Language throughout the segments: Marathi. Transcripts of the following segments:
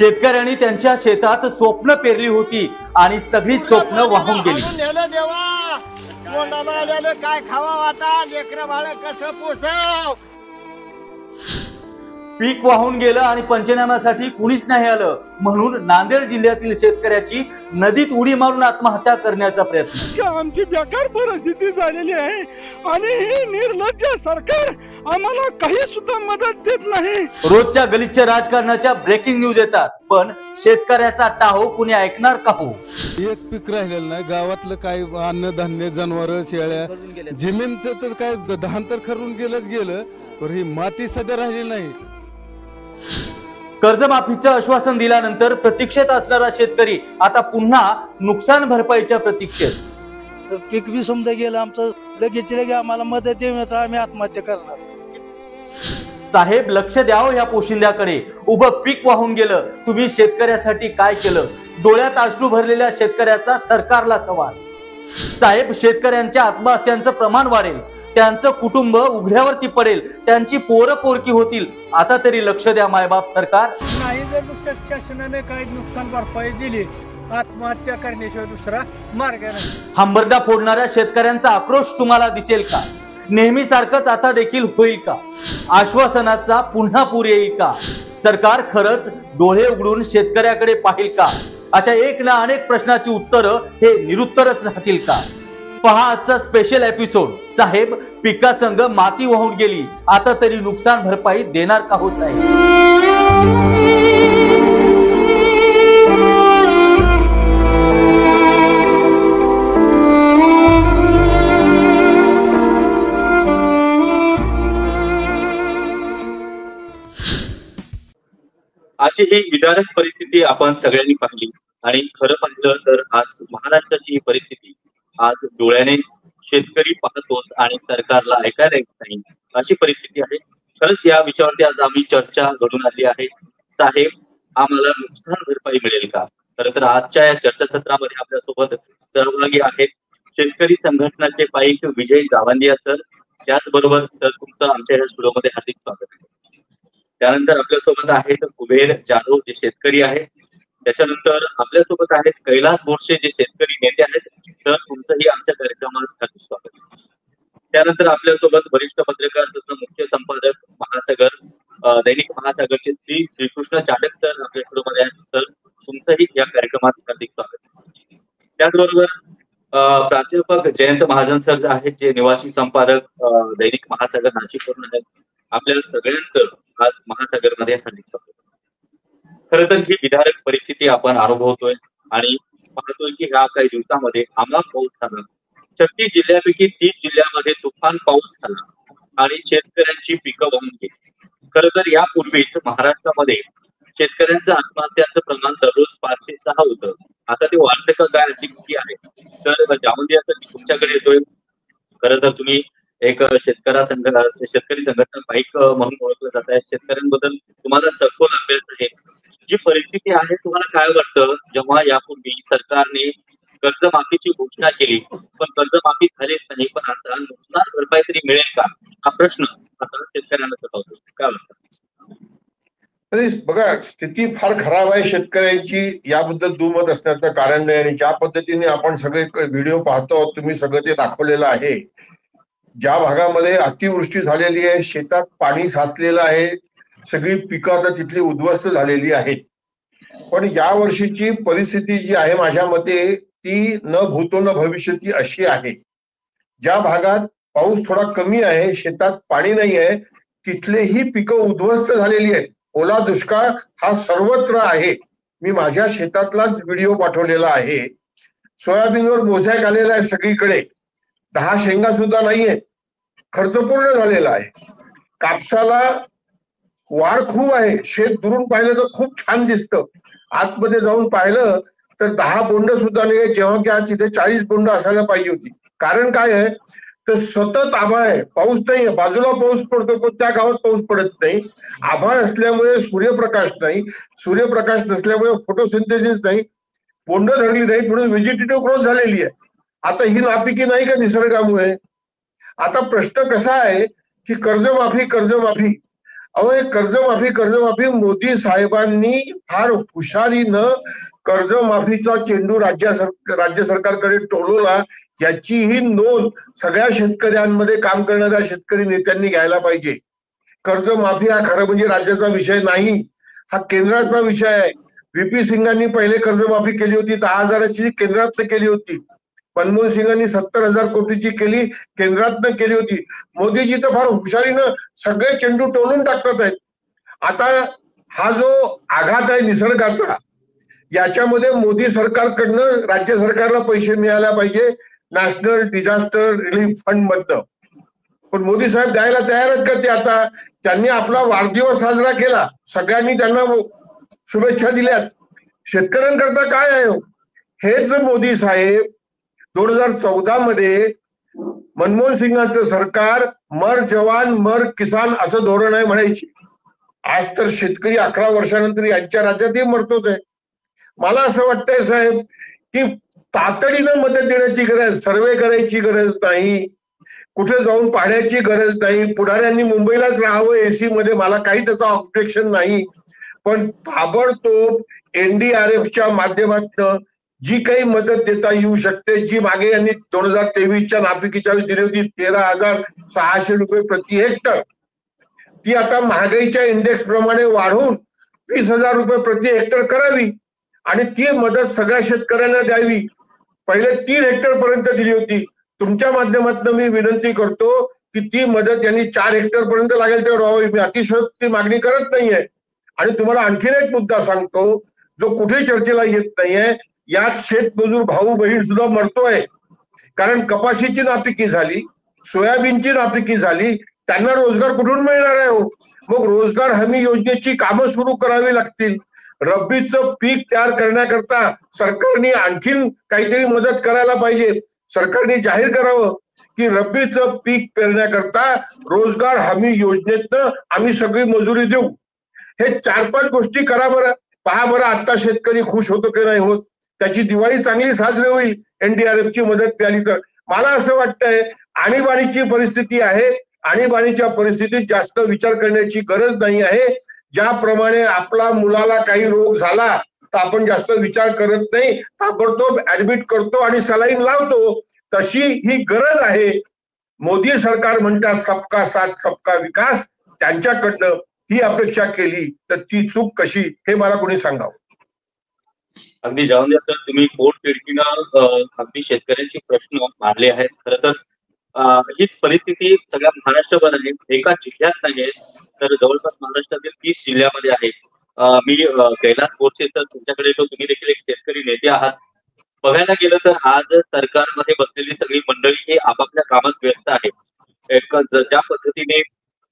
शेतकऱ्यांनी त्यांच्या शेतात स्वप्न पेरली होती आणि सगळी स्वप्न वाहून गेली। काय खावा आता लेकरं बाळ कसं पोसाव। पीक वाहून गेलं आणि पंचनाम्यासाठी कुणीच नाही आलं म्हणून नांदेड जिल्ह्यातील शेतकऱ्याची नदीत उडी मारून आत्महत्या करण्याचा प्रयत्न। आमची बेकार परिस्थिती झालेली आहे आणि हे निर्लज्ज सरकार आम्हाला काही सुद्धा मदत देत नाही। रोजच्या गलिच्छ राजकारणाच्या ब्रेकिंग न्यूज येतात पण शेतकऱ्याचा टाहो कुणी ऐकणार का हो। एक पीक राहिलेलं नाही, गावातलं काय अन्नधान्य जनावर शेळ्या जमीनचं तर काय दहांतर खरून गेलं पण ही माती सध्या राहिली नाही। कर्जमाफीचं आश्वासन दिल्यानंतर प्रतीक्षेत असणारा शेतकरी आता पुन्हा नुकसान भरपाईच्या प्रतीक्षेत। पीक बी समजा गेलं आमचं, लगेच आम्हाला मदत देऊन तर आम्ही आत्महत्या करणार। साहेब लक्ष द्यावं या पोशिंद्याकडे। उभं पीक वाहून गेलं, तुम्ही शेतकऱ्यासाठी काय केलं? डोळ्यात अश्रू भरलेल्या शेतकऱ्याचा सरकारला सवाल। साहेब शेतकऱ्यांच्या आत्महत्यांचं प्रमाण वाढेल, त्यांचं कुटुंब उघड्यावरती पडेल, त्यांची पोरं पोरकी होतील। आता तरी लक्ष द्या मायबाप सरकार। नाही जर शासनाने काही नुकसान भरपाई दिली आत्महत्या करण्याशिवाय दुसरा मार्ग नाही। हंबरडा फोडणाऱ्या शेतकऱ्यांचा आक्रोश तुम्हाला दिसेल का? नेहमी सारखंच आता देखील होईल का? आश्वासनाचा पुन्हा पूर येईल का? सरकार खरंच डोळे उघडून शेतकऱ्याकडे पाहिल का? अशा एक ना अनेक प्रश्नाची उत्तरं हे निरुत्तरच राहतील का? पहा आजचा स्पेशल एपिसोड। साहेब पिकासंग माती वाहून गेली, आता तरी नुकसान भरपाई देणार का हो साहेब? अशी ही विदारक परिस्थिती आपण सगळ्यांनी पाहिली आणि खरं पाहिलं तर आज महाराष्ट्राची ही परिस्थिती आज डोळ्याने शेतकरी पाहतोत आणि सरकारला ऐकायला येत नाही अशी परिस्थिती आहे। खरंच या विषयावरती आज आम्ही चर्चा घडून आली आहे। साहेब आम्हाला नुकसान भरपाई मिळेल का? खरं तर आजच्या या चर्चासत्रामध्ये आपल्यासोबत सहभागी आहेत शेतकरी संघटनाचे पाईक विजय जावंदिया सर, त्याचबरोबर तर तुमचं आमच्या या स्टुडिओमध्ये हार्दिक स्वागत आहे। त्यानंतर आपल्यासोबत आहेत कुबेर जाधव जे शेतकरी आहेत, त्याच्यानंतर आपल्यासोबत आहेत कैलास बोरसे जे शेतकरी नेते आहेत, तर तुमचंही आमच्या कार्यक्रमात हार्दिक स्वागत आहे। त्यानंतर आपल्यासोबत वरिष्ठ पत्रकार तथा मुख्य संपादक महासागर दैनिक महासागरचे श्रीकृष्ण चाटक सर आपल्या स्टुडिओमध्ये आहेत। सर तुमचंही या कार्यक्रमात हार्दिक स्वागत आहे। त्याचबरोबर प्राध्यापक जयंत महाजन सर जे आहेत जे निवासी संपादक दैनिक महासागर नाशिक वरून आहेत, आपल्या सगळ्यांचं आज महासागरमध्ये हार्दिक स्वागत। खरं तर ही विदारक परिस्थिती आपण अनुभवतोय आणि पाहतोय की ह्या काही दिवसामध्ये अमाप पाऊस झाला। 36 जिल्ह्यापैकी 30 जिल्ह्यामध्ये तुफान पाऊस झाला आणि शेतकऱ्यांची पिकं वाहून गेली। खरं तर यापूर्वीच महाराष्ट्रामध्ये शेतकऱ्यांचं आत्महत्यांचं प्रमाण दररोज 5 ते 6 होतं, आता ते वाढतं का काय अशी भीती आहे। तर जावंदिया सर तुमच्याकडे येतोय। खरं तर तुम्ही एक शेतकरी संघटना पाईक म्हणून ओळखलं जात आहे। शेतकऱ्यांबद्दल तुम्हाला सखोल अभ्यास आहे। जी परिस्थिती आहे तुम्हाला काय वाटतं जेव्हा यापूर्वी सरकारने कर्जमाफीची घोषणा केली पण कर्जमाफी झालीच नाही, पण आता नुकसान भरपाई तरी मिळेल का हा प्रश्न आता शेतकऱ्यांना सतावतो, काय वाटतं? तरी बघा स्थिती फार खराब आहे शेतकऱ्यांची, याबद्दल दुमत असण्याचं कारण नाही। आणि ज्या पद्धतीने आपण सगळे व्हिडिओ पाहतो तुम्ही सगळं ते दाखवलेलं आहे, ज्या भागामध्ये अतिवृष्टी झालेली आहे, शेतात पाणी साचलेलं आहे, सगळी पिकं आता तिथली उद्ध्वस्त झालेली आहेत। पण या वर्षीची परिस्थिती जी आहे माझ्या मते ती न भूतो न भविष्यती अशी आहे, ज्या भागात पाऊस थोडा कमी आहे, शेतात पाणी नाही आहे, तिथलेही पिकं उद्ध्वस्त झालेली आहेत। ओला दुष्काळ हा सर्वत्र आहे। मी माझ्या शेतातलाच व्हिडिओ पाठवलेला आहे। सोयाबीनवर मोझॅक आलेला आहे सगळीकडे, 10 शेंगा सुद्धा नाहीये, खर्च पूर्ण झालेला आहे। कापसाला वाढ खूप आहे, शेत दुरून पाहिलं तर खूप छान दिसतं, आतमध्ये जाऊन पाहिलं तर 10 बोंड सुद्धा नाही, जेव्हा की आज तिथे 40 बोंड असायला पाहिजे होती। कारण काय आहे तर सतत आभाळ आहे, पाऊस नाही, बाजूला पाऊस पडतो पण त्या गावात पाऊस पडत नाही। आभाळ असल्यामुळे सूर्यप्रकाश नाही, सूर्यप्रकाश नसल्यामुळे फोटोसिंथेसिस नाही, बोंड धरली नाही, थोडी व्हेजिटेटिव्ह ग्रोथ झालेली आहे। आता ही नापिकी नाही का निसर्गामुळे? आता प्रश्न कसा आहे की कर्जमाफी कर्जमाफी अहो हे कर्जमाफी मोदी साहेबांनी फार हुशारीनं कर्जमाफीचा चेंडू राज्य सरकारकडे टोलवला, याचीही नोंद सगळ्या शेतकऱ्यांमध्ये काम करणाऱ्या शेतकरी नेत्यांनी घ्यायला पाहिजे. कर्जमाफी हा खरं म्हणजे राज्याचा विषय नाही, हा केंद्राचा विषय आहे. व्हीपी सिंगांनी पहिले कर्जमाफी केली होती, 10,000ची केंद्रातनं केली होती. मनमोहन सिंगांनी 70,000 कोटीची केली, केंद्रातनं केली होती. मोदीजी तर फार हुशारीनं सगळे चेंडू टोलून टाकतात आहेत. आता हा जो आघात आहे निसर्गाचा, याच्यामध्ये मोदी सरकारकडनं राज्य सरकारला पैसे मिळायला पाहिजे नॅशनल डिझास्टर रिलीफ फंड मधनं. पण मोदी साहेब द्यायला तयार आहेत का? ते आता त्यांनी आपला वाढदिवस साजरा केला, सगळ्यांनी त्यांना शुभेच्छा दिल्यात. शेतकऱ्यांकरता काय आहे? हेच मोदी साहेब 2014 मध्ये मनमोहन सिंगांचं सरकार मर जवान मर किसान असं धोरण आहे म्हणायची. आज तर शेतकरी 11 वर्षानंतर यांच्या राज्यातही मरतोच आहे. मला असं वाटतंय साहेब की तातडीनं मदत देण्याची गरज, सर्वे करायची गरज नाही, कुठे जाऊन पाहण्याची गरज नाही. पुढाऱ्यांनी मुंबईलाच राहावं एसी मध्ये, मला काही त्याचं ऑब्जेक्शन नाही. पण ताबडतोब एनडीआरएफच्या माध्यमातून जी काही मदत देता येऊ शकते, जी मागे यांनी 2023च्या नापिकीच्या वेळी दिली होती 13,600 रुपये प्रति हेक्टर, ती आता महागाईच्या इंडेक्स प्रमाणे वाढवून 20,000 रुपये प्रति हेक्टर करावी आणि ती मदत सगळ्या शेतकऱ्यांना द्यावी. पहिले 3 हेक्टर पर्यंत दिली होती. तुमच्या माध्यमातून मी विनंती करतो की ती मदत यांनी 4 हेक्टर पर्यंत लागेल तेवढं व्हावी. मी अतिशयोक्ती मागणी करत नाहीये. आणि तुम्हाला आणखीन एक मुद्दा सांगतो जो कुठे चर्चेला येत नाहीये. यात शेतमजूर भाऊ बहीण सुद्धा मरतोय, कारण कपाशीची नापिकी झाली, सोयाबीनची नापिकी झाली, त्यांना रोजगार कुठून मिळणार आहे? मग रोजगार हमी योजनेची कामं सुरू करावी लागतील. रब्बीचं पीक तयार करण्याकरता सरकारने आणखीन काहीतरी मदत करायला पाहिजे. सरकारने जाहीर करावं की रब्बीचं पीक पेरण्याकरता रोजगार हमी योजनेतनं आम्ही सगळी मजुरी देऊ. हे 4-5 गोष्टी करा बरं. पहा बरं आता शेतकरी खुश होतो की नाही होत. त्याची दिवाळी चांगली साजरी होईल एनडीआरएफची मदत मिळाली तर. मला असं वाटतंय आणीबाणीची परिस्थिती आहे, आणीबाणीच्या परिस्थितीत जास्त विचार करण्याची गरज नाही आहे. ज्याप्रमाणे आपला मुलाला काही रोग झाला तर आपण जास्त विचार करत नाही, ताबडतोब ऍडमिट करतो आणि सलाईन लावतो, तशी ही गरज आहे. मोदी सरकार म्हणतात सबका साथ सबका विकास, त्यांच्याकडनं ही अपेक्षा केली तर ती चूक कशी हे मला कोणी सांगावं. अगदी जाऊन तर तुम्ही पोटतिडकीनं अगदी शेतकऱ्यांचे प्रश्न मांडले आहेत. खरं तर हीच परिस्थिती सगळ्या महाराष्ट्रभर आहे, एका जिल्ह्यात नाही तर जवळपास महाराष्ट्रातील 30 जिल्ह्यामध्ये आहे. मी कैलास बोरसे तर तुमच्याकडे जो तुम्ही देखील एक शेतकरी नेते आहात, बघायला गेलं तर आज सरकारमध्ये बसलेली सगळी मंडळी हे आपापल्या कामात व्यस्त आहे. एक ज्या पद्धतीने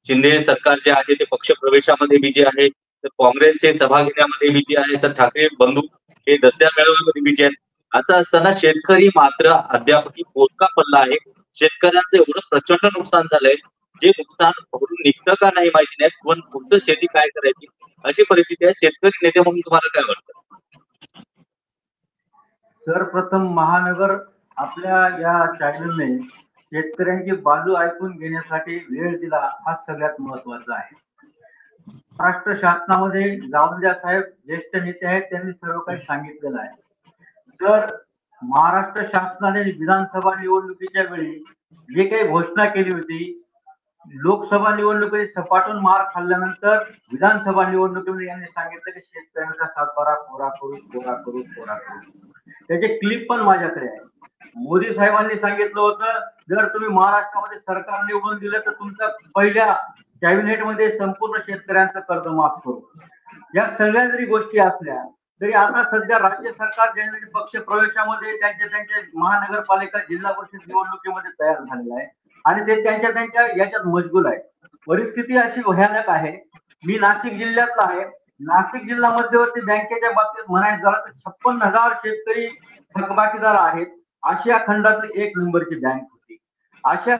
शिंदे सरकार जे आहे ते पक्ष प्रवेशामध्ये बिजी आहे, तर काँग्रेसचे सभा घेण्यामध्ये बिजी आहे, तर ठाकरे बंधू हे दसऱ्या मेळाव्यामध्ये बिजी आहेत. असं असताना शेतकरी मात्र अद्यापही पोटका पडला आहे. शेतकऱ्यांचं एवढं प्रचंड नुकसान झालंय, जे नुकसान भरून निघतं का नाही माहिती नाही, पण पुढचं शेती काय करायची अशी परिस्थिती आहे. शेतकरी नेते म्हणून तुम्हाला काय वाटतं? सर्वप्रथम महानगर आपल्या या चॅनलने शेतकऱ्यांची बाजू ऐकून घेण्यासाठी वेळ दिला, हा सगळ्यात महत्वाचा आहे. महाराष्ट्र शासनामध्ये जावंद्या साहेब ज्येष्ठ नेते आहेत, त्यांनी सर्व काही सांगितलेलं आहे. तर महाराष्ट्र शासनाने विधानसभा निवडणुकीच्या वेळी जे काही घोषणा केली होती, लोकसभा निवडणुकीत सपाटून मार खाल्ल्यानंतर विधानसभा निवडणुकीमध्ये यांनी सांगितलं की शेतकऱ्यांचा सातबारा कोरा करू. त्याचे क्लिप पण माझ्याकडे आहे. मोदी साहेबांनी सांगितलं होतं, जर तुम्ही महाराष्ट्रामध्ये सरकार निवडून दिलं तर तुमच्या पहिल्या कॅबिनेटमध्ये संपूर्ण शेतकऱ्यांचं कर्ज माफ करू. या सगळ्या जरी गोष्टी असल्या तरी आता सध्या राज्य सरकार ज्यांनी पक्ष प्रवेशामध्ये त्यांच्या महानगरपालिका जिल्हा परिषद निवडणुकीमध्ये तयार झालेला आहे आणि ते त्यांच्या याच्यात मशगूल आहे. परिस्थिती अशी भयानक आहे. मी नाशिक जिल्ह्यातला आहे. नाशिक जिल्हा मध्यवर्ती बँकेच्या बाबतीत म्हणायचं झालं तर 56,000 शेतकरी थकबाकीदार आहेत. आशिया खंडातली 1 नंबरची बँक होती. आशिया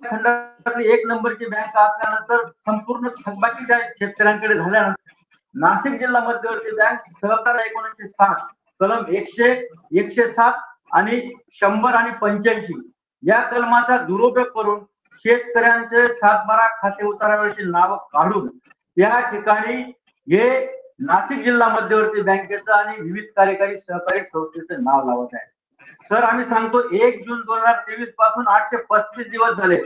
खंडातली 1 नंबरची बँक असल्यानंतर संपूर्ण थकबाकीच्या शेतकऱ्यांकडे झाल्यानंतर नाशिक जिल्हा मध्यवर्ती बँक सहकार 1960 कलम 100, 107 आणि 100 आणि 85 या कलमाचा दुरुपयोग करून शेतकऱ्यांचे सातबारा खाते उतारावरची नावं काढून त्या ठिकाणी हे नाशिक जिल्हा मध्यवर्ती बँकेचं आणि विविध कार्यकारी सहकारी संस्थेचं नाव लावत आहे. सर आम्ही सांगतो 1 जून 2023 पासून 835 दिवस झाले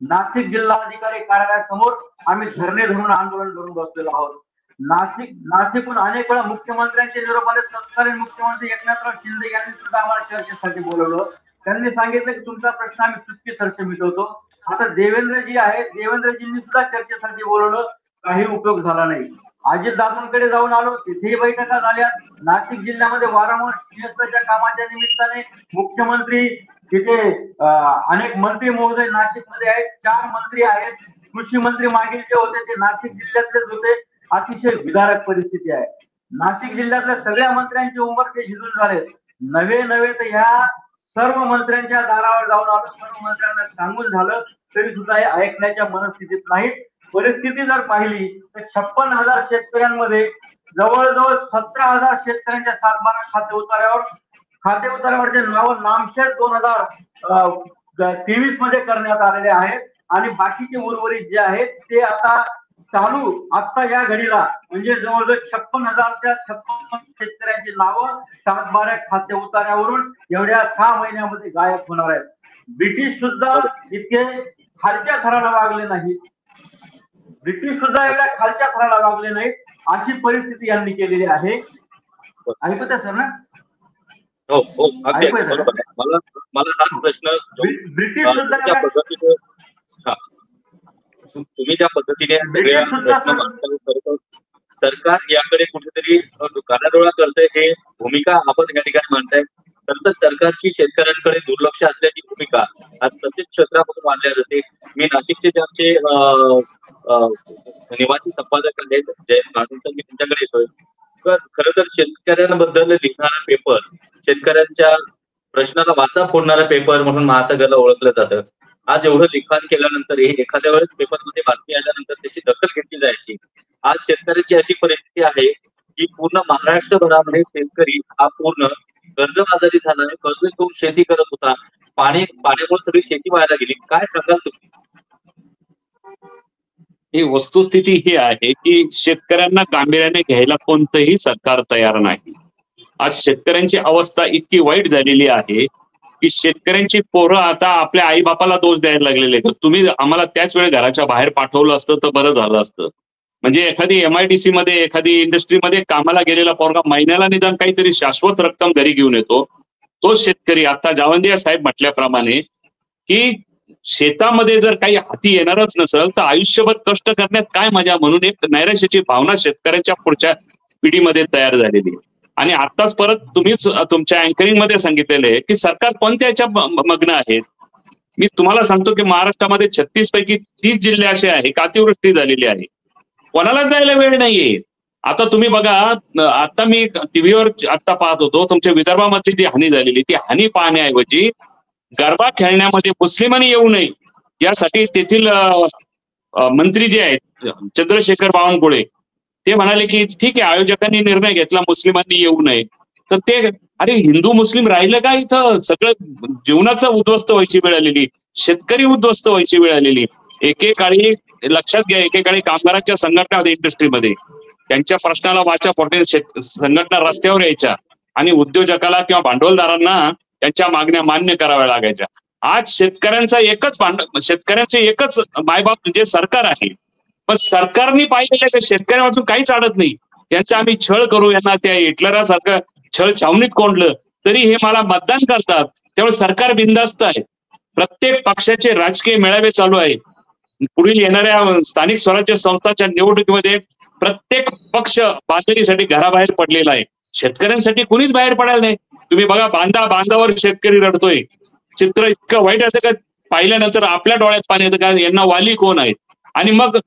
नाशिक जिल्हाधिकारी कार्यालयासमोर आम्ही धरणे धरून आंदोलन करून बसलेलो आहोत. नाशिकहून अनेक वेळा मुख्यमंत्र्यांचे निरोप आले. तत्कालीन मुख्यमंत्री एकनाथराव शिंदे यांनी सुद्धा आम्हाला चर्चेसाठी बोलवलं. त्यांनी सांगितलं की तुमचा प्रश्न आम्ही चुटकी सरसे मिटवतो. आता देवेंद्रजी आहेत, देवेंद्रजींनी सुद्धा चर्चेसाठी बोलवलं, काही उपयोग झाला नाही. अजितदादांकडे जाऊन आलो, तिथेही बैठका झाल्या. नाशिक जिल्ह्यामध्ये वारंवार सिंहस्थाच्या कामाच्या निमित्ताने मुख्यमंत्री तिथे अनेक मंत्री महोदय नाशिकमध्ये आहेत, 4 मंत्री आहेत. कृषी मंत्री मागील जे होते ते नाशिक जिल्ह्यातलेच होते. अतिशय विदारक परिस्थिती आहे. नाशिक जिल्ह्यातल्या सगळ्या मंत्र्यांचे उंबरठे झिजून झाले. नव्हे तर ह्या सर्व मंत्र्यांच्या दारावर जाऊन आलो, सर्व मंत्र्यांना सांगून झालं तरी सुद्धा हे ऐकण्याच्या मनस्थितीत नाहीत. परिस्थिती जर पाहिली तर 56,000 शेतकऱ्यांमध्ये जवळजवळ 17,000 शेतकऱ्यांच्या 7/12 खाते उतार्यावरचे नाव नामशेष 2023 मध्ये करण्यात आलेले आहेत आणि बाकीचे उर्वरित जे आहेत ते आता आता या घडीला म्हणजे जवळजवळ 56,000 शेतकऱ्यांची नावं 7/12 खाते उतार्यावरून एवढ्या 6 महिन्यामध्ये गायब होणार आहेत. ब्रिटिश सुद्धा इतके खालच्या थराला वागले नाहीत. एवढ्या खालच्या थराला वागले नाहीत. अशी परिस्थिती यांनी केलेली आहे. ऐकू सर ना? हो बरोबर आहे. मला हा प्रश्न ब्रिटिश सुद्धा तुम्ही ज्या पद्धतीने प्रश्न मांडता, सरकार याकडे कुठेतरी कानाडोळा करतंय हे भूमिका आपण या ठिकाणी मांडताय. तर सरकारची शेतकऱ्यांकडे दुर्लक्ष असल्याची भूमिका आज प्रत्येक क्षेत्रामध्ये मांडल्या जाते. मी नाशिकचे जे आमचे निवासी संपादक आहेत जयंत महाजन, मी त्यांच्याकडे येतोय. खरं तर शेतकऱ्यांबद्दल लिहिणारा पेपर, शेतकऱ्यांच्या प्रश्नाला वाचा फोडणारा पेपर म्हणून महासागरला ओळखलं जातं. आज एवढं लिखाण केल्यानंतर एखाद्या वेळेस पेपरमध्ये बातमी आल्यानंतर त्याची दखल घेतली जायची. आज शेतकऱ्याची अशी परिस्थिती आहे की पूर्ण महाराष्ट्रभरामध्ये शेतकरी हा पूर्ण कर्जबाजारी झाला आहे. कर्ज घेऊन शेती करत होता. पाण्यामुळे सगळी शेती व्हायला गेली. काय सांगाल तुम्ही? ही वस्तुस्थिती ही आहे की शेतकऱ्यांना गांभीर्याने घ्यायला कोणतंही सरकार तयार नाही. आज शेतकऱ्यांची अवस्था इतकी वाईट झालेली आहे की शेतकऱ्यांची पोरं आता आपल्या आई बापाला दोष द्यायला लागलेले. तुम्ही आम्हाला त्याच वेळी घराच्या बाहेर पाठवलं असतं तर बरं झालं असतं. म्हणजे एखादी MIDC मध्ये एखादी इंडस्ट्रीमध्ये कामाला गेलेला पोरगा महिन्याला निदान काहीतरी शाश्वत रक्कम घरी घेऊन येतो. तो शेतकरी आता जावंदिया साहेब म्हटल्याप्रमाणे की शेतामध्ये जर काही हाती येणारच नसेल तर आयुष्यभर कष्ट करण्यात काय मजा, म्हणून एक नैराश्याची भावना शेतकऱ्यांच्या पुढच्या पिढीमध्ये तयार झालेली आहे. आणि आताच परत तुम्हीच तुमच्या अँकरिंग मध्ये सांगितलेलं आहे की सरकार कोणत्या याच्या मग्न आहेत. मी तुम्हाला सांगतो की महाराष्ट्रामध्ये 36 पैकी 30 जिल्हे असे आहे की अतिवृष्टी झालेली आहे. कोणालाच जायला वेळ नाहीये. आता तुम्ही बघा, आता मी टीव्हीवर आता पाहत होतो, तुमच्या विदर्भामधली जी हानी झालेली ती हानी पाहण्याऐवजी गरबा खेळण्यामध्ये मुस्लिमांनी येऊ नये यासाठी तेथील मंत्री जे आहेत चंद्रशेखर बावनकुळे ते म्हणाले की ठीक आहे, आयोजकांनी निर्णय घेतला मुस्लिमांनी येऊ नये. तर ते अरे हिंदू मुस्लिम राहिलं का इथं? सगळं जीवनाचं उद्ध्वस्त व्हायची वेळ आलेली, शेतकरी उद्ध्वस्त व्हायची वेळ आलेली. एकेकाळी लक्षात घ्या, एकेकाळी कामगारांच्या संघटना होत्या इंडस्ट्रीमध्ये, त्यांच्या प्रश्नाला वाचा फोडणे संघटना रस्त्यावर यायच्या आणि उद्योजकाला किंवा भांडवलदारांना त्यांच्या मागण्या मान्य कराव्या लागायच्या. आज शेतकऱ्यांचे एकच मायबाप म्हणजे सरकार आहे. पण सरकारने पाहिलेलं शेतकऱ्यापासून काहीच अडत नाही. त्यांचा आम्ही छळ करू, यांना त्या हिटलरासारखं छळ छावणीत कोंडलं तरी हे मला मतदान करतात. त्यामुळे सरकार बिनधास्त आहे. प्रत्येक पक्षाचे राजकीय मेळावे चालू आहे. पुढील येणाऱ्या स्थानिक स्वराज्य संस्थांच्या निवडणुकीमध्ये प्रत्येक पक्ष बांधणीसाठी घराबाहेर पडलेला आहे. शेतकऱ्यांसाठी कोणीच बाहेर पडायला नाही. तुम्ही बघा, बांधावर शेतकरी रडतोय. चित्र इतकं वाईट असतं का पाहिल्यानंतर आपल्या डोळ्यात पाणी येतं का यांना वाली कोण आहेत. आणि मग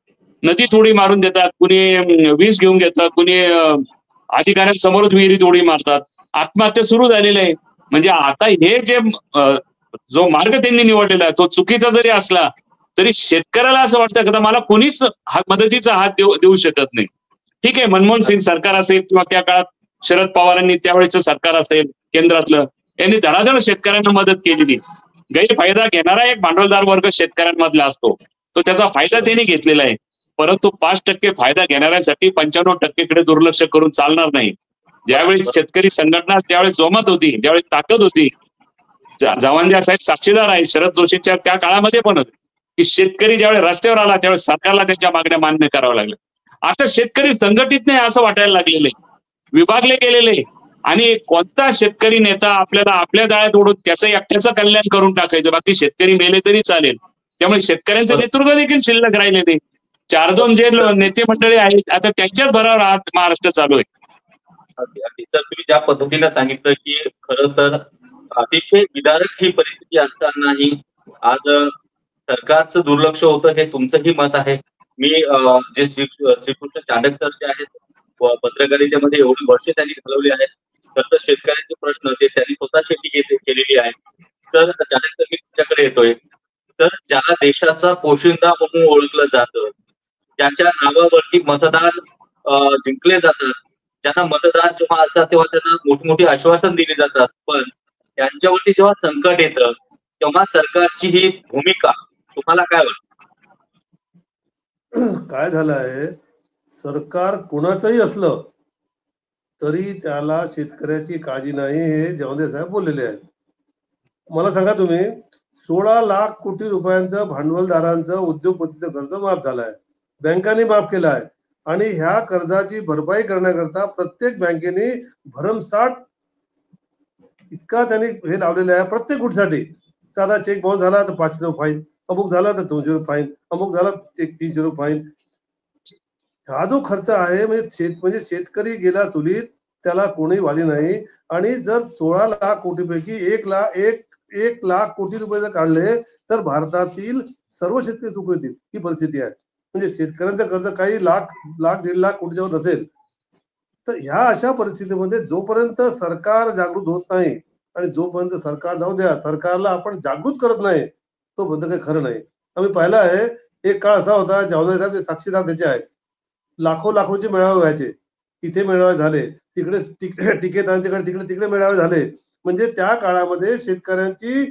नदीत उडी मारून देतात, कुणी वीज घेऊन घेतात, कुणी अधिकाऱ्यांसमोरच विहिरीत उडी मारतात. आत्महत्या सुरू झालेल्या आहे. म्हणजे आता हे जे जो मार्ग त्यांनी निवडलेला आहे तो चुकीचा जरी असला तरी शेतकऱ्याला असं वाटतं की मला कोणीच मदतीचा हात देऊ शकत नाही. ठीक आहे, मनमोहन सिंग सरकार असेल किंवा त्या काळात शरद पवारांनी त्यावेळेचं सरकार असेल केंद्रातलं, यांनी धडाधड शेतकऱ्यांना मदत केलेली. गैरफायदा घेणारा एक भांडवलदार वर्ग शेतकऱ्यांमधला असतो, तो त्याचा फायदा त्यांनी घेतलेला आहे. परंतु 5% फायदा घेणाऱ्यांसाठी 95%कडे दुर्लक्ष करून चालणार नाही. ज्यावेळेस शेतकरी संघटना त्यावेळेस जोमत होती, ज्यावेळेस ताकद होती, जवांजा साहेब साक्षीदार आहे शरद जोशींच्या त्या काळामध्ये पण की शेतकरी ज्यावेळेस रस्त्यावर आला त्यावेळेस सरकारला त्यांच्या मागण्या मान्य कराव्या लागल्या. आता शेतकरी संघटित नाही असं वाटायला लागलेले, विभागले गेलेले, आणि कोणता शेतकरी नेता आपल्याला आपल्या जाळ्यात ओढून त्याचं एकट्याचं कल्याण करून टाकायचं, बाकी शेतकरी मेले तरी चालेल. त्यामुळे शेतकऱ्यांचं नेतृत्व देखील शिल्लक राहिले नाही. 4-2 जे नेते मंडळी आहेत आता त्यांच्याच भरावर आज महाराष्ट्र चालू आहे. सर, तुम्ही ज्या पद्धतीने सांगितलं की खरं तर अतिशय विदारक ही परिस्थिती असतानाही आज सरकारचं दुर्लक्ष होतं, हे तुमचंही मत आहे. मी जे श्रीकृष्ण चांडक सर जे आहेत पत्रकारितेमध्ये एवढी वर्षे त्यांनी घालवली आहेत, तर शेतकऱ्यांचे प्रश्न ते त्यांनी स्वतः शेती केलेली आहे. तर चांडक सर, मी तुमच्याकडे येतोय. तर ज्या देशाचा पोशिंदा म्हणून ओळखलं जातं त्याच्या नावावरती मतदान जिंकले जातात, ज्यांना मतदान जेव्हा असतात तेव्हा त्यांना मोठी आश्वासन दिली जातात, पण त्यांच्यावरती जेव्हा संकट येतं तेव्हा सरकारची ही भूमिका तुम्हाला काय वाटतं? काय झालं आहे, सरकार कोणाचंही असलं तरी त्याला शेतकऱ्याची काळजी नाही, हे जवंदे साहेब बोललेले आहेत. मला सांगा तुम्ही, 16 लाख कोटी रुपयांचं भांडवलदारांचं उद्योगपतीचं कर्ज माफ झालंय, बँकांनी माफ केलं आहे, आणि ह्या कर्जाची भरपाई करण्याकरता प्रत्येक बँकेने भरमसाठ इतका त्यांनी हे लावलेलं आहे. प्रत्येक गोष्टीसाठी साधा चेक बाउन्स झाला तर 500 फाईन, अमुक झाला तर 200 फाईन, अमुक झाला 300 फाईन. हा जो खर्च आहे म्हणजे शेतकरी गेला चुलीत, त्याला कोणी वाली नाही. आणि जर 16 लाख कोटीपैकी 1 लाख कोटी रुपये जर काढले तर भारतातील सर्व शेतकरी सुख होतील, ही परिस्थिती आहे. म्हणजे शेतकऱ्यांचं कर्ज काही लाख 1.5 लाख कोटीच्यावर नसेल. तर ह्या अशा परिस्थितीमध्ये जोपर्यंत सरकार जागृत होत नाही आणि जोपर्यंत सरकार जाऊ द्या, सरकारला आपण जागृत करत नाही, तोपर्यंत काही खरं नाही. आम्ही पाहिलं आहे, एक काळ असा होता, जवाहरलाल साहेब साक्षीदार त्याचे आहेत, लाखोचे मेळावे व्हायचे, इथे मेळावे झाले, तिकडे टिकेतांच्याकडे तिकडे मेळावे झाले. म्हणजे त्या काळामध्ये शेतकऱ्यांची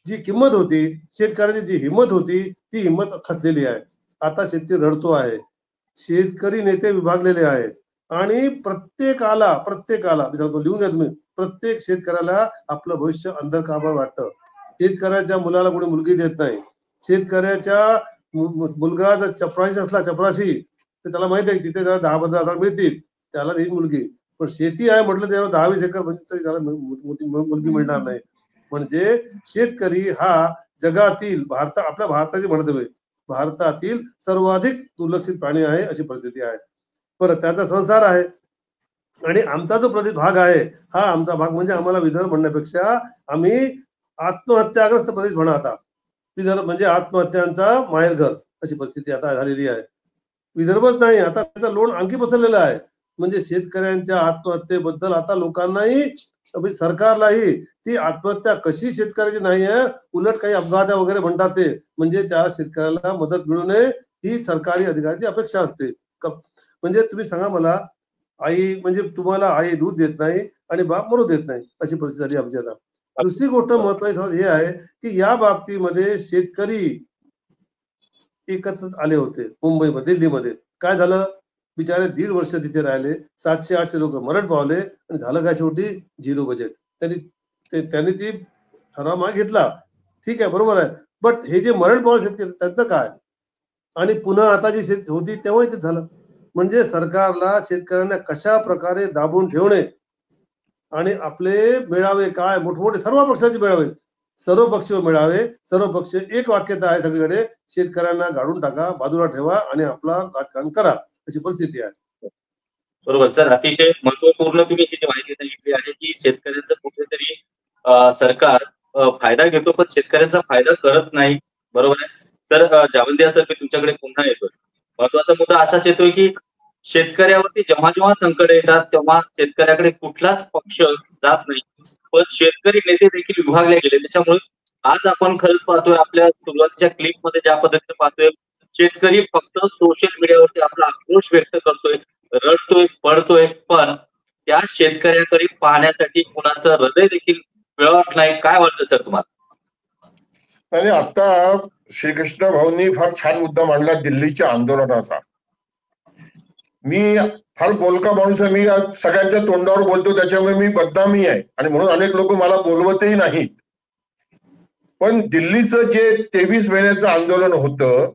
जी किंमत होती, शेतकऱ्यांची जी हिंमत होती, ती हिंमत खचलेली आहे. आता शेतकरी रडतो आहे, शेतकरी नेते विभागलेले आहेत, आणि प्रत्येकाला मी सांगतो, लिहून घ्या तुम्ही, प्रत्येक शेतकऱ्याला आपलं भविष्य अंधकार वाटतं. शेतकऱ्याच्या मुलाला कोणी मुलगी देत नाही. शेतकऱ्याच्या मुलगा जर चपराशी असला तर त्याला माहित आहे तिथे त्याला 10-15 हजार मिळतील, त्याला देईल मुलगी. पण शेती आहे म्हटलं त्यावर 10-20 एकर म्हणजे तरी त्याला मुलगी मिळणार नाही. म्हणजे शेतकरी हा जगातील आपल्या भारताची म्हणतोय, भारतातील सर्वाधिक दुर्लक्षित प्राणी आहे, अशी परिस्थिती आहे. परत त्याचा संसार आहे, आणि आमचा जो भाग आहे, हा आमचा भाग म्हणजे आम्हाला विदर्भ म्हणण्यापेक्षा आम्ही आत्महत्याग्रस्त प्रदेश म्हणा. आता विदर्भ म्हणजे आत्महत्यांचा माहेरघर अशी परिस्थिती आता झालेली आहे. विदर्भच नाही, आता त्याचं लोण आणखी पसरलेलं आहे. म्हणजे शेतकऱ्यांच्या आत्महत्येबद्दल आता लोकांनाही, सरकारलाही ती आत्महत्या कशी शेतकऱ्याची नाही आहे, उलट काही अपघात वगैरे म्हणतात ते, म्हणजे त्या शेतकऱ्याला मदत मिळू नये ही सरकारी अधिकाऱ्याची अपेक्षा असते. म्हणजे तुम्ही सांगा मला, आई म्हणजे तुम्हाला आई दूध देत नाही आणि बाप मरू देत नाही, अशी परिस्थिती झाली आमची आता. दुसरी गोष्ट महत्वाची हे आहे की या बाबतीमध्ये शेतकरी एकत्र आले होते मुंबईमध्ये, दिल्लीमध्ये. काय झालं, बिचारे 1.5 वर्ष तिथे राहिले, 700-800 लोक मरण पावले, आणि झालं काय शेवटी, 0 बजेट. त्यांनी ती ठराव मागे घेतला, ठीक आहे, बरोबर आहे. बट हे जे मरण पावले शेतकरी त्यांचं काय, आणि पुन्हा आता जी शेती होती तेव्हाही ते झालं. म्हणजे सरकारला शेतकऱ्यांना कशा प्रकारे दाबून ठेवणे, आणि आपले मेळावे काय मोठमोठे सर्व पक्षाचे मेळावे, सर्व पक्ष मेळावे, सर्व पक्ष एक वाक्यता आहे सगळीकडे, शेतकऱ्यांना गाडून टाका, बाजूला ठेवा आणि आपला राजकारण करा, अशी परिस्थिती आहे. बरोबर सर, अतिशय महत्वपूर्ण तुम्ही ही माहिती सांगितली आहे की शेतकऱ्यांचा कुठेतरी सरकार फायदा घेतो पण शेतकऱ्यांचा फायदा करत नाही. बरोबर आहे सर. जावंदिया सर, मी तुमच्याकडे पुन्हा येतोय. महत्वाचा मुद्दा असाच येतोय की शेतकऱ्यावरती जेव्हा संकट येतात तेव्हा शेतकऱ्याकडे कुठलाच पक्ष जात नाही, पण शेतकरी नेते देखील विभागले गेले. त्याच्यामुळे आज आपण खरंच पाहतोय, आपल्या सुरुवातीच्या क्लिप मध्ये ज्या पद्धतीने पाहतोय, शेतकरी फक्त सोशल मीडियावरती आपला आक्रोश व्यक्त करतोय, रडतोय, पडतोय, पण त्या शेतकऱ्याकडे पाहण्यासाठी कुणाचं हृदय देखील पिळवत नाही. काय वाटतं सर तुम्हाला? आणि आता श्रीकृष्ण भाऊंनी फार छान मुद्दा मांडला दिल्लीच्या आंदोलनाचा. मी फार बोलका माणूस आहे, मी सगळ्यांच्या तोंडावर बोलतो, त्याच्यामुळे मी बदनामी आहे आणि म्हणून अनेक लोक मला बोलवतही नाहीत. पण दिल्लीचं जे 23 महिन्याचं आंदोलन होतं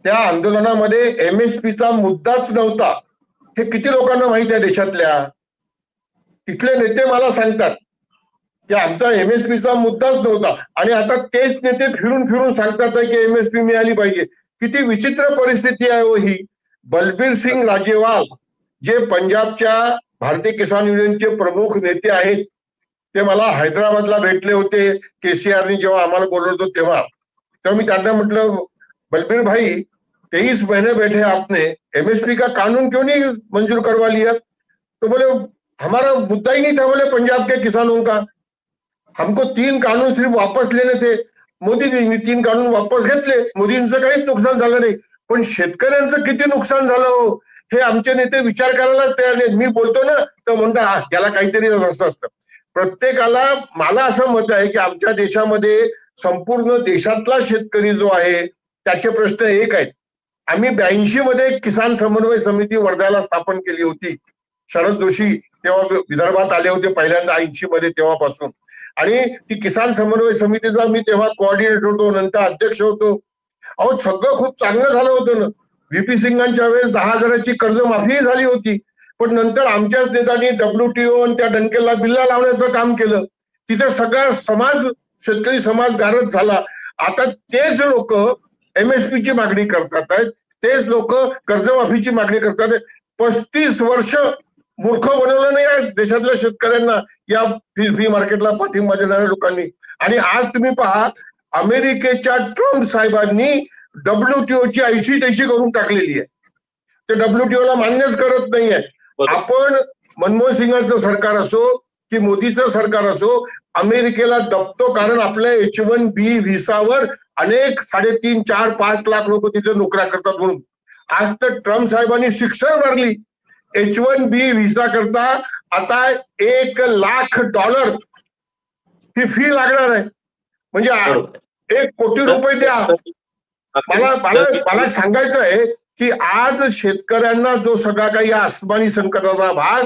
त्या आंदोलनामध्ये MSPचा मुद्दाच नव्हता. हे किती लोकांना माहित आहे देशातल्या? तिथले नेते मला सांगतात की आमचा MSPचा मुद्दाच नव्हता आणि आता तेच नेते फिरून फिरून सांगतात की MSP मिळाली पाहिजे. किती विचित्र परिस्थिती आहे हो ही. बलबीर सिंग राजेवाल जे पंजाबच्या भारतीय किसान युनियनचे प्रमुख नेते आहेत ते मला हैदराबादला भेटले होते KCRनी जेव्हा आम्हाला बोलवतो तेव्हा मी त्यांना म्हटलं बलबीर भाई 23 महीने बैठे आपने MSP का कानून क्यों नहीं मंजूर करवा लिया? तो बोले हमारा मुद्दा ही नहीं था बोले पंजाब के किसानों का, हमको 3 कानून सिर्फ वापस लेने थे. मोदीजींनी 3 कानून वापस घेतले, मोदींचं काहीच नुकसान झालं नाही. पण शेतकऱ्यांचं किती नुकसान झालं हो हे आमचे नेते विचार करायला तयार नाही. मी बोलतो ना तर म्हणता त्याला काहीतरी असतं. प्रत्येकाला मला असं मत आहे की आमच्या देशामध्ये संपूर्ण देशातला शेतकरी जो आहे त्याचे प्रश्न एक आहेत. आम्ही 82 मध्ये किसान समन्वय समिती वर्ध्याला स्थापन केली होती. शरद जोशी तेव्हा विदर्भात आले होते पहिल्यांदा 80 मध्ये तेव्हापासून, आणि ती किसान समन्वय समितीचा मी तेव्हा कोऑर्डिनेटर होतो, नंतर अध्यक्ष होतो. अहो सगळं खूप चांगलं झालं होतं ना. VP सिंगांच्या वेळेस 10,000ची कर्जमाफीही झाली होती. पण नंतर आमच्याच नेत्यांनी WTO आणि त्या डंकेला बिल्ला लावण्याचं काम केलं. तिथे सगळा समाज शेतकरी समाज गारद झाला. आता तेच लोक MSPची मागणी करतात आहेत, तेच लोक कर्जमाफीची मागणी करतात आहेत. 35 वर्ष मूर्ख बनवलं नाही आहे देशातल्या शेतकऱ्यांना या फ्री मार्केटला पाठिंबा देणाऱ्या लोकांनी. आणि आज तुम्ही पहा अमेरिकेच्या ट्रम्प साहेबांनी WTOची ऐशी तैशी करून टाकलेली आहे. ते WTOला मान्यच करत नाहीये. आपण मनमोहन सिंगांचं सरकार असो की मोदीचं सरकार असो अमेरिकेला दबतो, कारण आपल्या H1B व्हिसावर अनेक 3.5, 4, 5 लाख लोक तिथे नोकऱ्या करतात म्हणून. आज तर ट्रम्प साहेबांनी शिक्षण मारली. H1B व्हिसा करता आता $1,00,000 ही फी लागणार आहे. म्हणजे 1 कोटी रुपये द्या. मला सांगायचं आहे की आज शेतकऱ्यांना जो सगळा काही आसमानी संकटाचा भाग,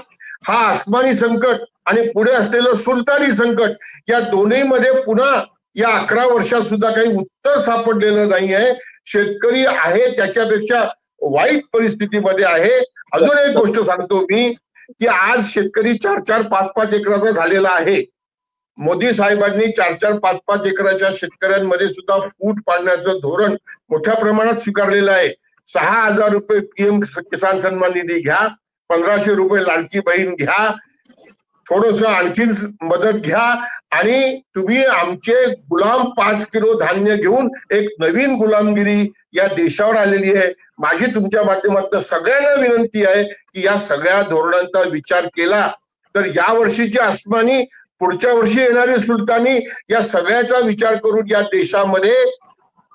हा आसमानी संकट आणि पुढे असलेलं सुलतानी संकट, या दोन्ही मध्ये पुन्हा या 11 वर्षात सुद्धा काही उत्तर सापडलेलं नाही आहे. शेतकरी आहे त्याच्यापेक्षा वाईट परिस्थितीमध्ये आहे. अजून एक गोष्ट सांगतो मी की आज शेतकरी 4-4, 5-5 एकराचा झालेला आहे. मोदी साहेबांनी 4-4, 5-5 एकराच्या शेतकऱ्यांमध्ये सुद्धा फूट पाडण्याचं धोरण मोठ्या प्रमाणात स्वीकारलेलं आहे. 6,000 रुपये PM किसान सन्मान निधी घ्या, 1,500 रुपये लाडकी बहीण घ्या, थोडस आणखीन मदत घ्या आणि तुम्ही आमचे गुलाम 5 किलो धान्य घेऊन एक नवीन गुलामगिरी या देशावर आलेली आहे. माझी तुमच्या माध्यमातून सगळ्यांना विनंती आहे की या सगळ्या धोरणांचा विचार केला तर या वर्षीची आसमानी, पुढच्या वर्षी येणारी सुलतानी, या सगळ्याचा विचार करून या देशामध्ये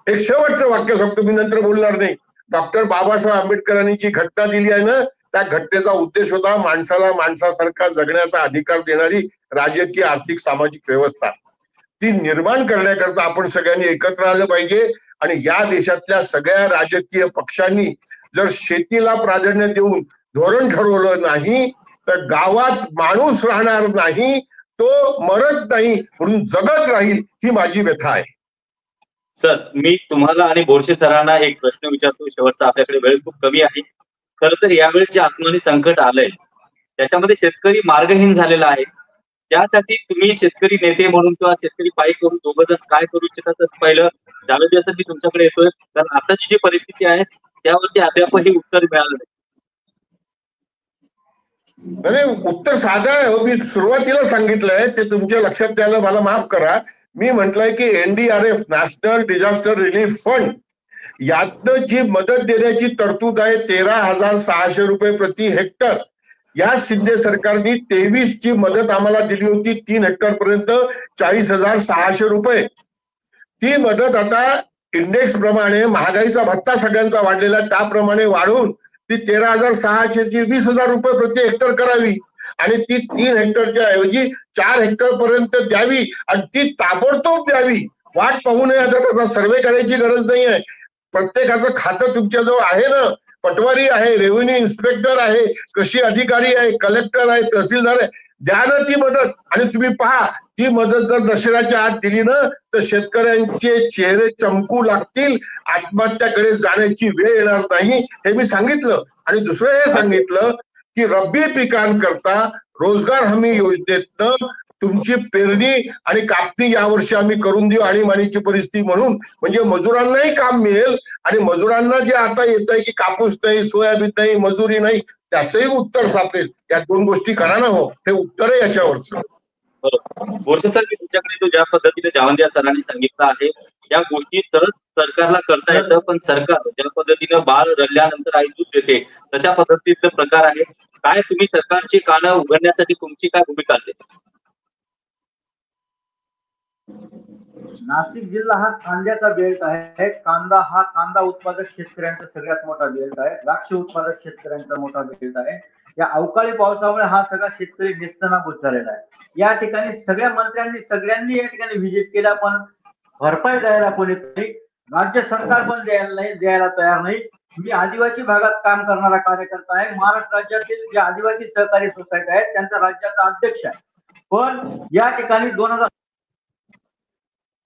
एक शेवटचं वाक्य सांगतो, मी नंतर बोलणार नाही. डॉक्टर बाबासाहेब आंबेडकरांनी जी घटना दिली आहे ना, त्या घटनेचा उद्देश होता माणसाला माणसासारखा जगण्याचा अधिकार देणारी राजकीय, आर्थिक, सामाजिक व्यवस्था ती निर्माण करण्याकरता आपण सगळ्यांनी एकत्र आलं पाहिजे. आणि या देशातल्या सगळ्या राजकीय पक्षांनी जर शेतीला प्राधान्य देऊन धोरण ठरवलं नाही तर गावात माणूस राहणार नाही, तो मरत नाही म्हणून जगत राहील, ही माझी व्यथा आहे. सर, मी तुम्हाला आणि बोरसे सरांना एक प्रश्न विचारतो शेवटचा, आपल्याकडे वेळ खूप कमी आहे. खरं तर यावेळेस जे आसमानी संकट आलंय त्याच्यामध्ये शेतकरी मार्गहीन झालेला आहे. त्यासाठी तुम्ही शेतकरी नेते म्हणून किंवा शेतकरी पायी करून दोघं जण काय करू इच्छितात? पहिलं जावेद याचं मी तुमच्याकडे येतोय, कारण आताची जी परिस्थिती आहे त्यावरती अद्यापही उत्तर मिळालं नाही. उत्तर साधं आहे. मी सुरुवातीला सांगितलंय ते तुमच्या लक्षात द्यायला मला माफ करा. मी म्हटलंय की NDRF national disaster relief fund यातनं जी मदत देण्याची तरतूद आहे 13,600 रुपये प्रति हेक्टर. या शिंदे सरकारने 23 ची मदत आम्हाला दिली होती 3 हेक्टर पर्यंत 40,600 रुपये. ती मदत आता इंडेक्स प्रमाणे महागाईचा भत्ता सगळ्यांचा वाढलेला त्याप्रमाणे वाढवून ती 13,600 ची 20,000 रुपये प्रति हेक्टर करावी आणि ती 3 हेक्टरच्या ऐवजी 4 हेक्टर पर्यंत द्यावी आणि ती ताबडतोब द्यावी. वाट पाहू नये आता त्याचा सर्वे करायची गरज नाही आहे. प्रत्येकाचं खातं तुमच्याजवळ आहे ना, पटवारी आहे, रेव्हेन्यू इन्स्पेक्टर आहे, कृषी अधिकारी आहे, कलेक्टर आहे, तहसीलदार आहे, द्या ना ती मदत. आणि तुम्ही पहा ती मदत जर दशऱ्याच्या आत दिली ना तर शेतकऱ्यांचे चेहरे चमकू लागतील, आत्महत्याकडे जाण्याची वेळ येणार नाही, हे मी सांगितलं. आणि दुसरं हे सांगितलं की रब्बी पिकांकरता रोजगार हमी योजनेतनं तुमची पेरणी आणि कापणी यावर्षी आम्ही करून देऊ आणीबाणीची परिस्थिती म्हणून, म्हणजे मजुरांनाही काम मिळेल आणि मजुरांना जे आता येत आहे की कापूस नाही, सोयाबीन नाही, मजुरी नाही, त्याचंही उत्तर सापडेल. या दोन गोष्टी करा ना हो, हे उत्तर आहे याच्यावरचं. बोरसे सर, मी तुमच्याकडे तो ज्या पद्धतीने जावंदिया सरांनी सांगितलं आहे या गोष्टी सहज सरकारला करता येतं, पण सरकार ज्या पद्धतीनं बाळ रडल्यानंतर आई दूध देते तशा पद्धतीचे प्रकार आहे. काय तुम्ही सरकारची कानं उघडण्यासाठी तुमची काय भूमिका असेल? नाशिक जिल्हा हा कांद्याचा बेल्ट आहे. कांदा उत्पादक शेतकऱ्यांचा सगळ्यात मोठा बेल्ट आहे. द्राक्ष उत्पादक शेतकऱ्यांचा मोठा बेल्ट आहे. या अवकाळी पावसामुळे हा सगळा शेतकरी नेस्तनाबूत झालेला आहे. या ठिकाणी सगळ्या मंत्र्यांनी सगळ्यांनी या ठिकाणी व्हिजिट केला, पण भरपाई द्यायला कोणी नाही. राज्य सरकार पण द्यायला तयार नाही. मी आदिवासी भागात काम करणारा कार्यकर्ता आहे. महाराष्ट्र राज्यातील जे आदिवासी सहकारी सोसायटी आहेत त्यांचा राज्याचा अध्यक्ष आहे. पण या ठिकाणी 2000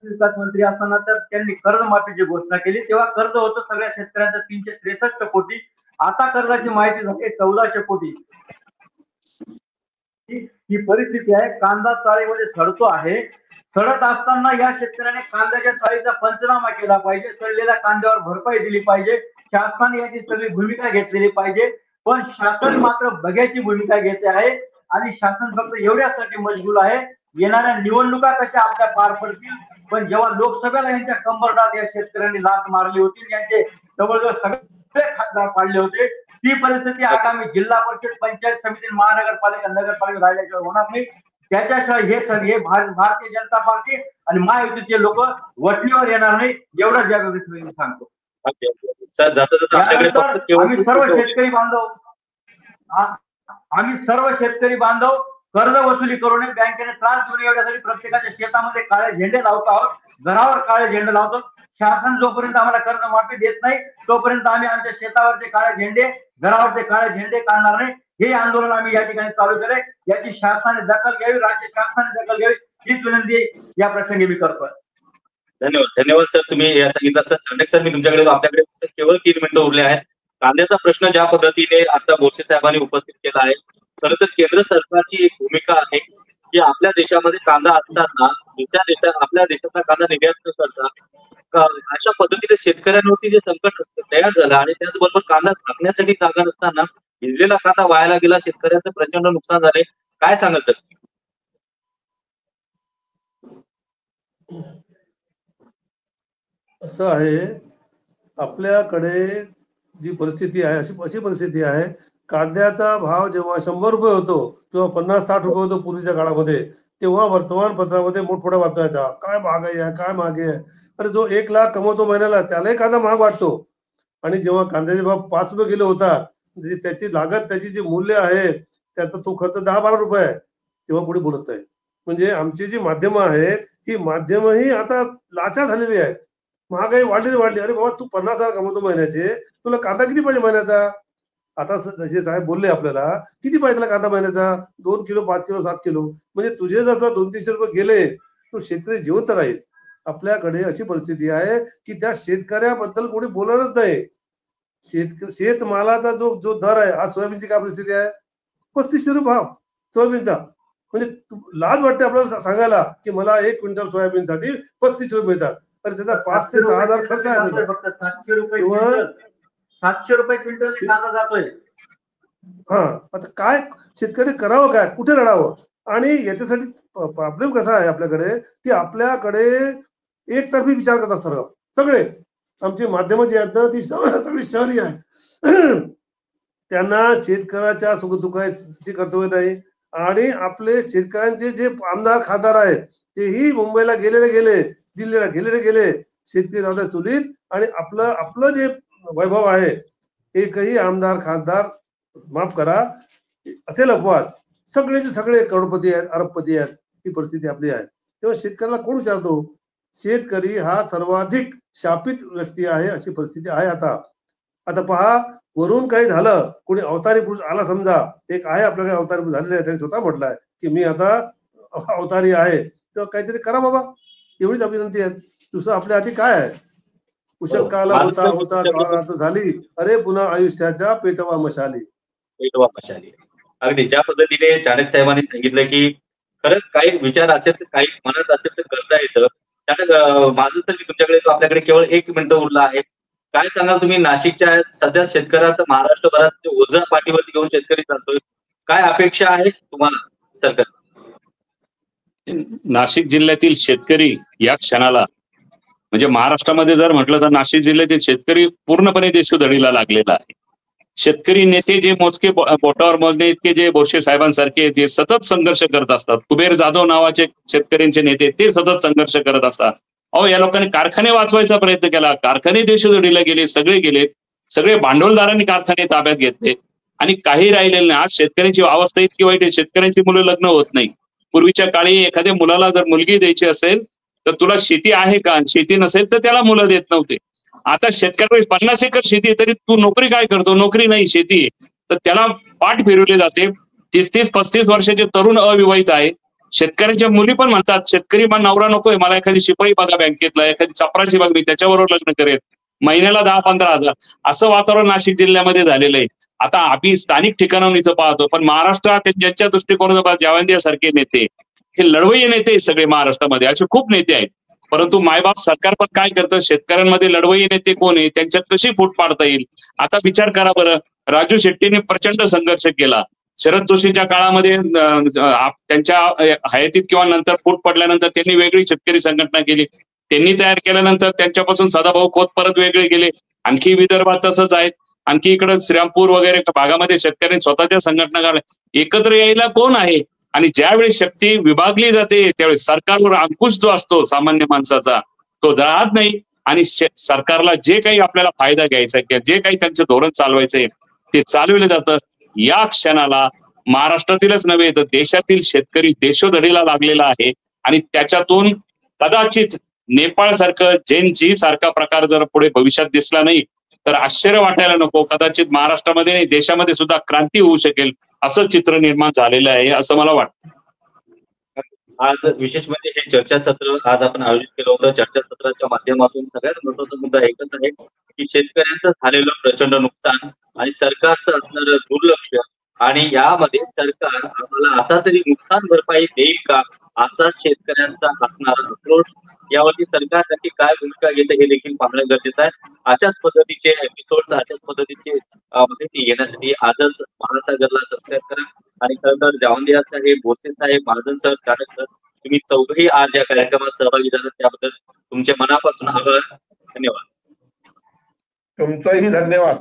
विकास मंत्री असताना तर त्यांनी कर्जमाफीची घोषणा केली. तेव्हा कर्ज होतं सगळ्या शेतकऱ्यांचं 363 कोटी. आता कर्जाची माहिती झाली 1400 कोटी. ही परिस्थिती आहे. कांदा चाळीमध्ये सडतो आहे. सडत असताना या शेतकऱ्याने कांद्याच्या चाळीचा पंचनामा केला पाहिजे. सडलेल्या कांद्यावर भरपाई दिली पाहिजे. शासनाने याची सगळी भूमिका घेतलेली पाहिजे. पण शासन मात्र बघ्याची भूमिका घेते आहे आणि शासन फक्त एवढ्यासाठी मशगूल आहे येणाऱ्या निवडणुका कशा आपल्या पार पडतील. पण जेव्हा लोकसभेला यांच्या कंबरडात या शेतकऱ्यांनी लाथ मारली होती, यांचे जवळजवळ सगळे खासदार पाडले होते, ती परिस्थिती आगामी जिल्हा परिषद, पंचायत समिती, महानगरपालिका, नगरपालिका राहिल्याशिवाय होणार नाही. त्याच्याशिवाय हे सगळे भारतीय जनता पार्टी आणि महायुतीचे लोक वटणीवर येणार नाही, एवढंच या मी सांगतो. आम्ही सर्व शेतकरी बांधव कर्ज वसुली करू नये, बँकेने त्रास देऊ नये एवढ्यासाठी प्रत्येकाच्या शेतामध्ये काळे झेंडे लावतो आहोत, घरावर काळे झेंडे लावतो. शासन जोपर्यंत आम्हाला कर्जमाफी देत नाही तोपर्यंत आम्ही आमच्या शेतावरचे काळे झेंडे, घरावरचे काळे झेंडे काढणार नाही. हे आंदोलन आम्ही या ठिकाणी चालू केलंय. याची शासनाने दखल घ्यावी, राज्य शासनाने दखल घ्यावी, हीच विनंती या प्रसंगी मी करतोय. धन्यवाद सर, तुम्ही या सांगितलं. सर चांडक सर, मी तुमच्याकडे आपल्याकडे केवळ 3 मिनिटं उरले आहेत. कांद्याचा प्रश्न ज्या पद्धतीने आता बोरसे साहेबांनी उपस्थित केला आहे, खरं तर केंद्र सरकारची एक भूमिका आहे की आपल्या देशामध्ये कांदा असताना आपल्या देशाचा कांदा निर्यात न करता अशा पद्धतीने शेतकऱ्यांवरती जे संकट तयार झालं आणि त्याचबरोबर कांदा झाकण्यासाठी जागा नसताना भिजलेला कांदा वायाला गेला, शेतकऱ्यांचं प्रचंड नुकसान झाले. काय सांगाल सर? असं आहे, आपल्याकडे जी परिस्थिती आहे अशी परिस्थिती आहे, कांद्याचा भाव जेव्हा 100 रुपये होतो तेव्हा 50-60 रुपये होतो पूर्वीच्या काळामध्ये, तेव्हा वर्तमानपत्रामध्ये मोठमोठ्या बातम्या येतात, काय महागाई आहे, काय महागाई आहे. अरे जो 1 लाख कमवतो महिन्याला त्यालाही कांदा महाग वाटतो. आणि जेव्हा कांद्याचे भाव 5 रुपये किलो होतात, त्याची लागत, त्याची जी मूल्य आहे त्याचा तो खर्च 10-12 रुपये आहे, तेव्हा पुढे बोलत नाही. म्हणजे आमची जी माध्यमं आहेत ही माध्यमही आता लाचार झालेली आहेत. महागाई वाढली. अरे बाबा, तू 50,000 कमवतो महिन्याचे, तुला कांदा किती पाहिजे महिन्याचा? आता जे साहेब बोलले आपल्याला, किती पाहिजे तुला कांदा महिन्याचा? 2 किलो, 5 किलो, 7 किलो. म्हणजे तुझे जर 200-300 रुपये गेले तो शेतकरी जिवंत राहील. आपल्याकडे अशी परिस्थिती आहे की त्या शेतकऱ्याबद्दल कोणी बोलणारच नाही. शेतमालाचा जो दर आहे, आज सोयाबीनची काय परिस्थिती आहे? 3500 रुपये भाव सोयाबीनचा. म्हणजे लाज वाटते आपल्याला सांगायला की मला 1 क्विंटल सोयाबीनसाठी 35 रुपये मिळतात. अरे त्याचा 5 ते 6 हजार खर्च आहे. फक्त 700 रुपये क्विंटल कांदा जातोय. हा, आता काय शेतकरी करावं, काय कुठे लढावं? आणि याच्यासाठी प्रॉब्लेम कसा आहे आपल्याकडे की आपल्याकडे एकतर्फी विचार करतात सर्व सगळे. आमची माध्यमं जी आहेत ना ती सगळी शहरी आहेत. त्यांना शेतकऱ्याच्या सुखदुःखाची कर्तव्य नाही. आणि आपले शेतकऱ्यांचे जे आमदार खासदार आहेत तेही मुंबईला गेले, दिल्लीला गेले, शेतकरी राहतात चुलीत. आणि आपलं जे वैभव आहे, एकही आमदार खासदार, माफ करा असेल अपवाद, सगळे करोडपती आहेत, अरबपती आहेत. ही परिस्थिती आपली आहे. तेव्हा शेतकऱ्याला कोण विचारतो? शेतकरी हा सर्वाधिक शापित व्यक्ती आहे, अशी परिस्थिती आहे आता. आता पहा, वरून काही झालं, कोणी अवतारी पुरुष आला समजा, एक आहे आपल्याकडे अवतारी पुरुष झालेले आहे, त्यांनी स्वतः म्हटलंय की मी आता अवतारी आहे, तर काहीतरी करा बाबा, एवढीच आपली विनंती आहे. दुसरं आपल्या हाती काय आहे? कुशल काल होता होता काळ झाली, अरे पुन्हा आयुष्याच्या पेटवा मशाली. पेटवा मशाली. अगदी ज्या पद्धतीने चाणक्य साहेबांनी सांगितलं की खरंच काही विचार असेल तर काही मनात असेल तर करता येतं. माझं तर मी तुमच्याकडे आपल्याकडे केवळ 1 मिनिट उरला आहे. काय सांगाल तुम्ही नाशिकच्या सध्या शेतकऱ्याचं महाराष्ट्रभरात जे ओझं पाठीवरती घेऊन शेतकरी चालतोय, काय अपेक्षा आहे तुम्हाला सरकार? नाशिक जिल्ह्यातील शेतकरी या क्षणाला म्हणजे महाराष्ट्रामध्ये जर म्हटलं तर नाशिक जिल्ह्यातील शेतकरी पूर्णपणे देशोधडीला लागलेला आहे. शेतकरी नेते जे मोजके बोटावर मोजणे इतके जे बोरसे साहेबांसारखे जे सतत संघर्ष करत असतात, कुबेर जाधव नावाचे शेतकऱ्यांचे नेते ते सतत संघर्ष करत असतात. अहो, या लोकांनी कारखाने वाचवायचा प्रयत्न केला, कारखाने देशोधडीला गेले, सगळे भांडवलदारांनी कारखाने ताब्यात घेतले आणि काही राहिलेले नाही. आज शेतकऱ्यांची अवस्था इतकी वाईट आहे, शेतकऱ्यांची मुलं लग्न होत नाही. पूर्वीच्या काळी एखाद्या मुलाला जर मुलगी द्यायची असेल तर तुला शेती आहे का, शेती नसेल तर त्याला मुलं देत नव्हते. आता शेतकऱ्याकडे 50 एकर शेती आहे तरी तू नोकरी काय करतो, नोकरी नाही शेती आहे, तर त्याला पाठ फिरवले जाते. 30-35 वर्षाचे तरुण अविवाहित आहे. शेतकऱ्यांच्या मुली पण म्हणतात शेतकरी मला नवरा नकोय, मला एखादी शिपाई बघा बँकेतला, एखादी चपराशी बघ, मी त्याच्याबरोबर लग्न करेल, महिन्याला 10-15 हजार. असं वातावरण नाशिक जिल्ह्यामध्ये झालेलं आहे. आता आम्ही स्थानिक ठिकाणाहून इथं पाहतो, पण महाराष्ट्रात ज्यांच्या दृष्टिकोनातून जावंदे सारखे नेते, हे लढवय्ये नेते सगळे महाराष्ट्रामध्ये असे खूप नेते आहेत. परंतु मायबाप सरकार पण काय करतं, शेतकऱ्यांमध्ये लढवय्ये नेते कोण आहे, त्यांच्यात कशी फूट पाडता येईल. आता विचार करा बरं, राजू शेट्टीने प्रचंड संघर्ष केला. शरद जोशीच्या काळामध्ये त्यांच्या हयातीत किंवा नंतर फूट पडल्यानंतर त्यांनी वेगळी शेतकरी संघटना केली. त्यांनी तयार केल्यानंतर त्यांच्यापासून सदाभाऊ खोत परत वेगळे गेले. आणखी विदर्भात तसंच आहे, आणखी इकडे श्रीरामपूर वगैरे भागामध्ये शेतकऱ्यांनी स्वतःच्या संघटना काढल्या. एकत्र यायला कोण आहे? आणि ज्यावेळी शक्ती विभागली जाते त्यावेळी सरकारवर अंकुश जो असतो सामान्य माणसाचा तो राहत नाही. आणि सरकारला जे काही आपल्याला फायदा घ्यायचा किंवा जे काही त्यांचं धोरण चालवायचंय ते चालवलं जातं. या क्षणाला महाराष्ट्रातीलच नव्हे तर देशातील शेतकरी देशोधडीला लागलेला आहे आणि त्याच्यातून कदाचित नेपाळ सारखं जेन-जी सारखा प्रकार जर पुढे भविष्यात दिसला नाही तर आश्चर्य वाटायला नको. कदाचित महाराष्ट्रामध्ये नाही देशामध्ये सुद्धा क्रांती होऊ शकेल असं चित्र निर्माण झालेलं आहे असं मला वाटतं. आज विशेष म्हणजे हे चर्चासत्र आज आपण आयोजित केलं होतं. चर्चासत्राच्या माध्यमातून सगळ्यात महत्वाचा मुद्दा एकच आहे की शेतकऱ्यांचं झालेलं प्रचंड नुकसान आणि सरकारचं असणारं दुर्लक्ष आणि यामध्ये सरकार आम्हाला आता तरी नुकसान भरपाई देईल का असा शेतकऱ्यांचा असणारा अप्रोच, यावरती सरकार त्याची काय भूमिका घेते हे देखील पाहणं गरजेचं आहे. अशाच पद्धतीचे एपिसोड्स अशाच पद्धतीचे माहिती घेण्यासाठी आजच महासागरला सबस्क्राईब करा. आणि खरं तर जावंदियाचा हे बोरसे साहेब, महाजन सर, चाणक सर, तुम्ही चौघही आज या कार्यक्रमात सहभागी झालात त्याबद्दल तुमचे मनापासून आभार. धन्यवाद. तुमचंही धन्यवाद.